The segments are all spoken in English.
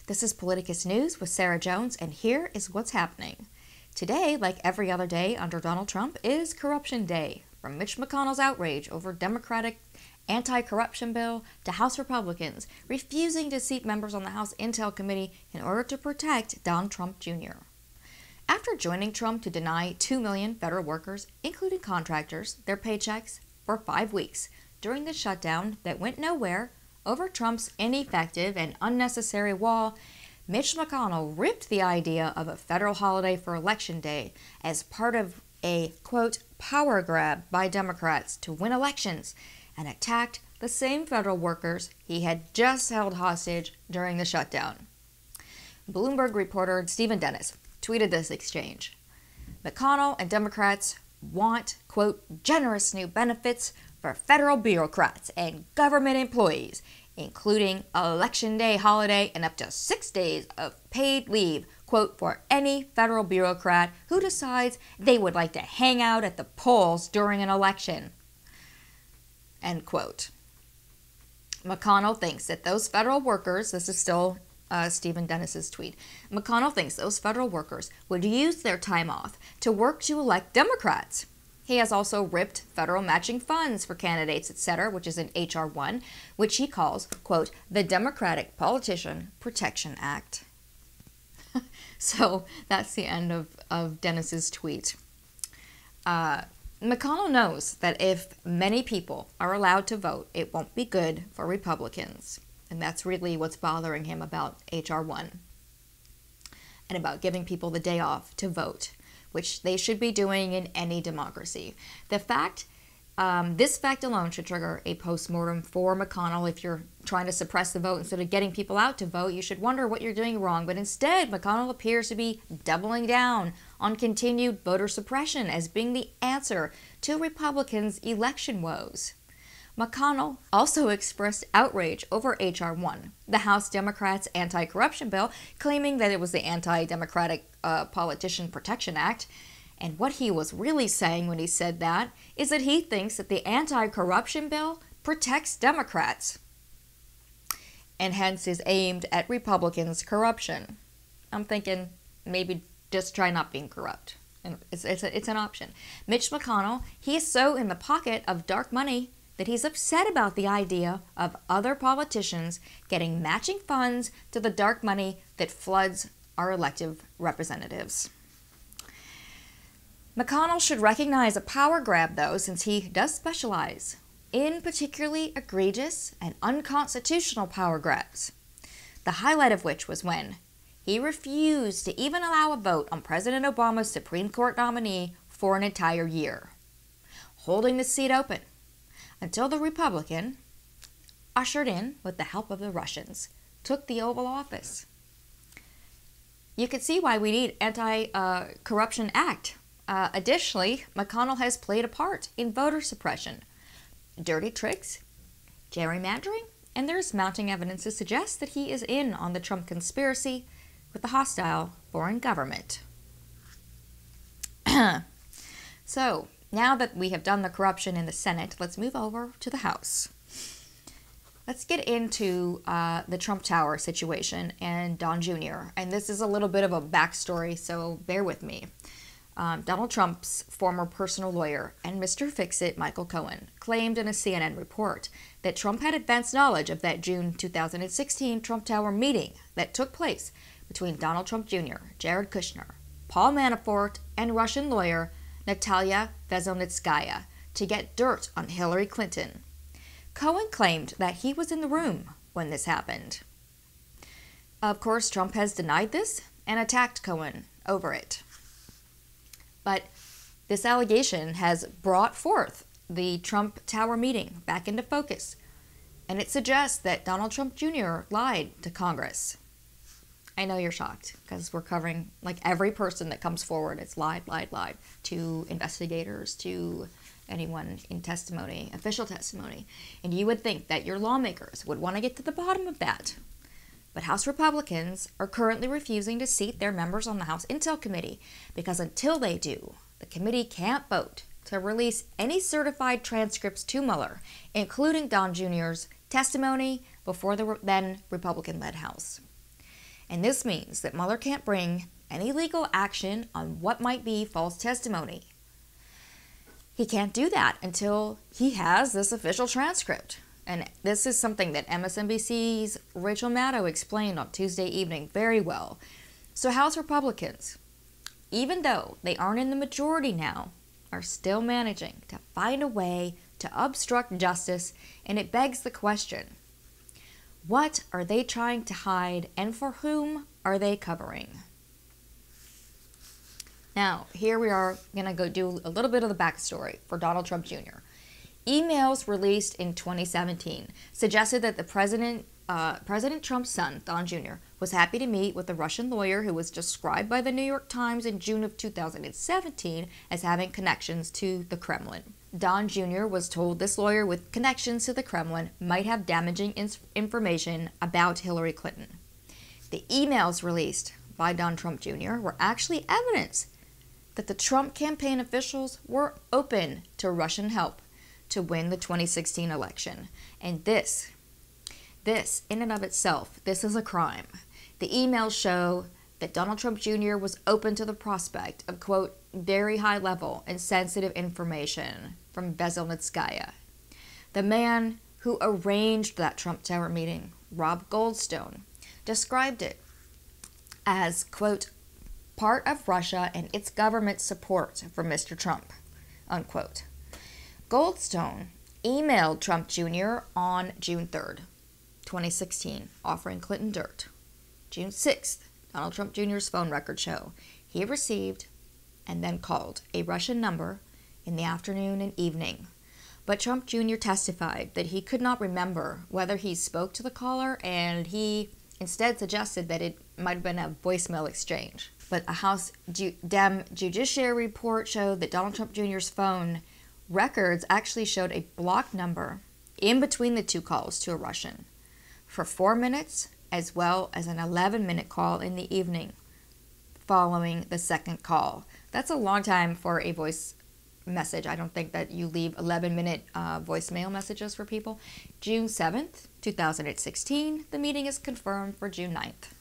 This is Politicus News with Sarah Jones, and here is what's happening. Today, like every other day under Donald Trump, is Corruption Day. From Mitch McConnell's outrage over Democratic anti-corruption bill to House Republicans refusing to seat members on the House Intel Committee in order to protect Donald Trump Jr. After joining Trump to deny 2 million federal workers, including contractors, their paychecks for 5 weeks during the shutdown that went nowhere over Trump's ineffective and unnecessary wall, Mitch McConnell ripped the idea of a federal holiday for Election Day as part of a, quote, power grab by Democrats to win elections, and attacked the same federal workers he had just held hostage during the shutdown. Bloomberg reporter Stephen Dennis tweeted this exchange. McConnell and Democrats want, quote, generous new benefits for federal bureaucrats and government employees, including Election Day holiday and up to 6 days of paid leave, quote, for any federal bureaucrat who decides they would like to hang out at the polls during an election, end quote. McConnell thinks that those federal workers, this is still Stephen Dennis's tweet, McConnell thinks those federal workers would use their time off to work to elect Democrats. He has also ripped federal matching funds for candidates, etc., which is in H.R. 1, which he calls, quote, the Democratic Politician Protection Act. So that's the end of Dennis's tweet. McConnell knows that if many people are allowed to vote, it won't be good for Republicans. And that's really what's bothering him about H.R. 1 and about giving people the day off to vote, which they should be doing in any democracy. This fact alone should trigger a postmortem for McConnell. If you're trying to suppress the vote instead of getting people out to vote, you should wonder what you're doing wrong. But instead, McConnell appears to be doubling down on continued voter suppression as being the answer to Republicans' election woes. McConnell also expressed outrage over H.R. 1, the House Democrats' anti-corruption bill, claiming that it was the Anti-Democratic Politician Protection Act. And what he was really saying when he said that is that he thinks that the anti-corruption bill protects Democrats and hence is aimed at Republicans' corruption. I'm thinking maybe just try not being corrupt. And it's an option. Mitch McConnell, he is so in the pocket of dark money that he's upset about the idea of other politicians getting matching funds to the dark money that floods our elected representatives. McConnell should recognize a power grab, though, since he does specialize in particularly egregious and unconstitutional power grabs, the highlight of which was when he refused to even allow a vote on President Obama's Supreme Court nominee for an entire year, holding the seat open until the Republican, ushered in with the help of the Russians, took the Oval Office. You can see why we need anti-corruption act. Additionally, McConnell has played a part in voter suppression, dirty tricks, gerrymandering, and there's mounting evidence to suggest that he is in on the Trump conspiracy with the hostile foreign government. So, now that we have done the corruption in the Senate, let's move over to the House. Let's get into the Trump Tower situation and Don Jr. And this is a little bit of a backstory, so bear with me. Donald Trump's former personal lawyer and Mr. Fix-It, Michael Cohen, claimed in a CNN report that Trump had advance knowledge of that June 2016 Trump Tower meeting that took place between Donald Trump Jr., Jared Kushner, Paul Manafort, and Russian lawyer Natalia Veselnitskaya to get dirt on Hillary Clinton. Cohen claimed that he was in the room when this happened. Of course, Trump has denied this and attacked Cohen over it. But this allegation has brought forth the Trump Tower meeting back into focus, and it suggests that Donald Trump Jr. lied to Congress. I know you're shocked, because we're covering, like, every person that comes forward. It's lied to investigators, to anyone in testimony, official testimony. And you would think that your lawmakers would want to get to the bottom of that. But House Republicans are currently refusing to seat their members on the House Intel Committee because until they do, the committee can't vote to release any certified transcripts to Mueller, including Don Jr.'s testimony before the then Republican-led House. And this means that Mueller can't bring any legal action on what might be false testimony. He can't do that until he has this official transcript. And this is something that MSNBC's Rachel Maddow explained on Tuesday evening very well. So House Republicans, even though they aren't in the majority now, are still managing to find a way to obstruct justice, and it begs the question, what are they trying to hide, and for whom are they covering? Now, here we are going to go do a little bit of the backstory for Donald Trump Jr. Emails released in 2017 suggested that the President Trump's son, Don Jr., was happy to meet with a Russian lawyer who was described by the New York Times in June of 2017 as having connections to the Kremlin. Don Jr. was told this lawyer with connections to the Kremlin might have damaging information about Hillary Clinton. The emails released by Don Trump Jr. were actually evidence that the Trump campaign officials were open to Russian help to win the 2016 election. And this in and of itself, this is a crime. The emails show that Donald Trump Jr. was open to the prospect of, quote, very high level and sensitive information from Veselnitskaya. The man who arranged that Trump Tower meeting, Rob Goldstone, described it as, quote, part of Russia and its government support for Mr. Trump, unquote. Goldstone emailed Trump Jr. on June 3rd, 2016, offering Clinton dirt. June 6th, Donald Trump Jr.'s phone records show he received and then called a Russian number in the afternoon and evening. But Trump Jr. testified that he could not remember whether he spoke to the caller, and he instead suggested that it might have been a voicemail exchange. But a House Dem Judiciary report showed that Donald Trump Jr.'s phone records actually showed a blocked number in between the two calls to a Russian for 4 minutes, as well as an 11-minute call in the evening following the second call. That's a long time for a voice message. I don't think that you leave 11-minute voicemail messages for people. June 7th, 2016, the meeting is confirmed for June 9th.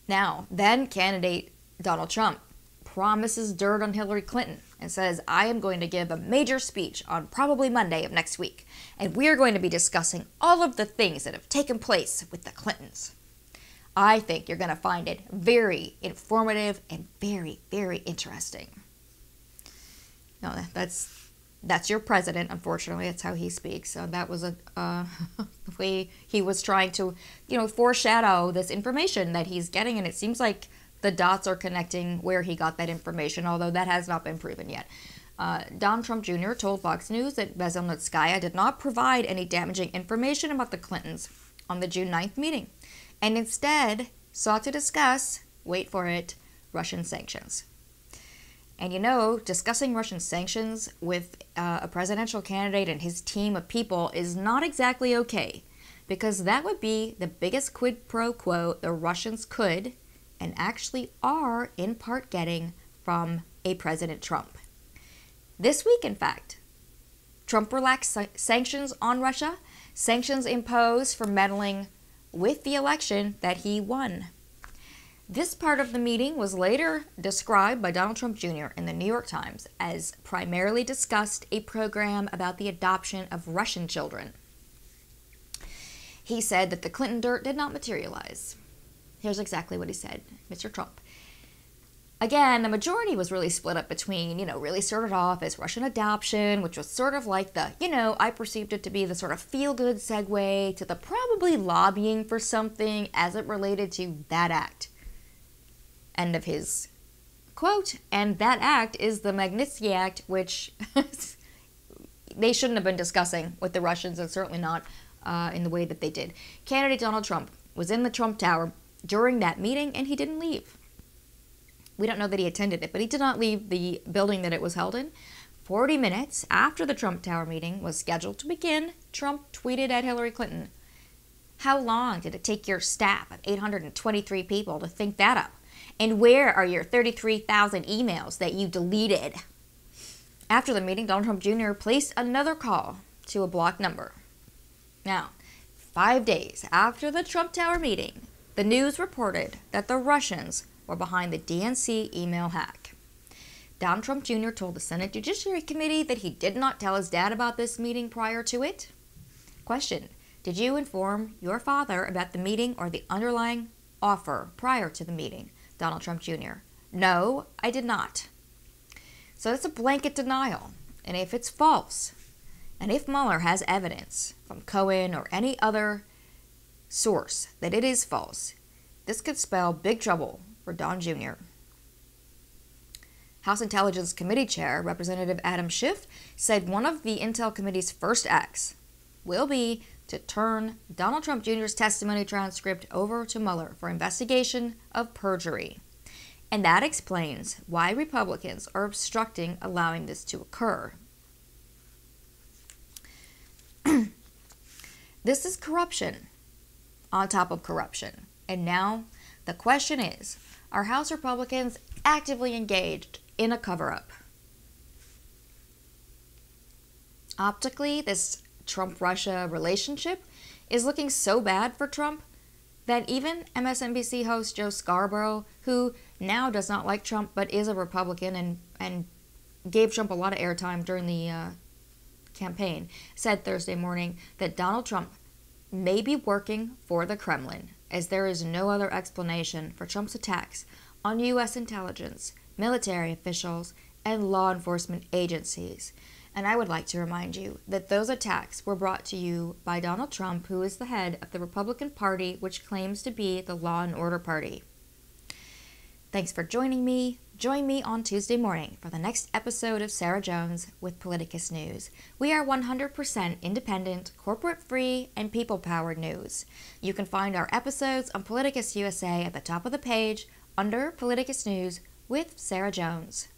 Now, then candidate Donald Trump promises dirt on Hillary Clinton and says, I am going to give a major speech on probably Monday of next week, and we are going to be discussing all of the things that have taken place with the Clintons. I think you're going to find it very informative and very, very interesting. No, that's your president, unfortunately. That's how he speaks. So that was the way he was trying to, foreshadow this information that he's getting, and it seems like the dots are connecting where he got that information, although that has not been proven yet. Don Trump Jr. told Fox News that Veselnitskaya did not provide any damaging information about the Clintons on the June 9th meeting, and instead sought to discuss, wait for it, Russian sanctions. And discussing Russian sanctions with a presidential candidate and his team of people is not exactly okay, because that would be the biggest quid pro quo the Russians could and actually are in part getting from a President Trump. This week, in fact, Trump relaxed sanctions on Russia, sanctions imposed for meddling with the election that he won. This part of the meeting was later described by Donald Trump Jr. in the New York Times as primarily discussed a program about the adoption of Russian children. He said that the Clinton dirt did not materialize. Here's exactly what he said, Mr. Trump. Again, the majority was really split up between, really started off as Russian adoption, which was sort of like the, I perceived it to be the sort of feel-good segue to the probably lobbying for something as it related to that act. End of his quote. And that act is the Magnitsky Act, which they shouldn't have been discussing with the Russians, and certainly not in the way that they did. Candidate Donald Trump was in the Trump Tower during that meeting, and he didn't leave. We don't know that he attended it, but he did not leave the building that it was held in. 40 minutes after the Trump Tower meeting was scheduled to begin, Trump tweeted at Hillary Clinton, "How long did it take your staff of 823 people to think that up? And where are your 33,000 emails that you deleted?" After the meeting, Donald Trump Jr. placed another call to a blocked number. Now, 5 days after the Trump Tower meeting, the news reported that the Russians were behind the DNC email hack. Donald Trump Jr. told the Senate Judiciary Committee that he did not tell his dad about this meeting prior to it. Question: did you inform your father about the meeting or the underlying offer prior to the meeting? Donald Trump Jr.: no, I did not. So it's a blanket denial. And if it's false, and if Mueller has evidence from Cohen or any other source that it is false, this could spell big trouble for Don Jr. House Intelligence Committee Chair Representative Adam Schiff said one of the Intel Committee's first acts will be to turn Donald Trump Jr.'s testimony transcript over to Mueller for investigation of perjury. And that explains why Republicans are obstructing allowing this to occur. This is corruption on top of corruption. And now the question is, are House Republicans actively engaged in a cover-up? Optically, this Trump-Russia relationship is looking so bad for Trump that even MSNBC host Joe Scarborough, who now does not like Trump but is a Republican and gave Trump a lot of airtime during the campaign, said Thursday morning that Donald Trump may be working for the Kremlin, as there is no other explanation for Trump's attacks on U.S. intelligence, military officials, and law enforcement agencies. And I would like to remind you that those attacks were brought to you by Donald Trump, who is the head of the Republican Party, which claims to be the law and order party. Thanks for joining me. Join me on Tuesday morning for the next episode of Sarah Jones with Politicus News. We are 100% independent, corporate-free, and people-powered news. You can find our episodes on Politicus USA at the top of the page under Politicus News with Sarah Jones.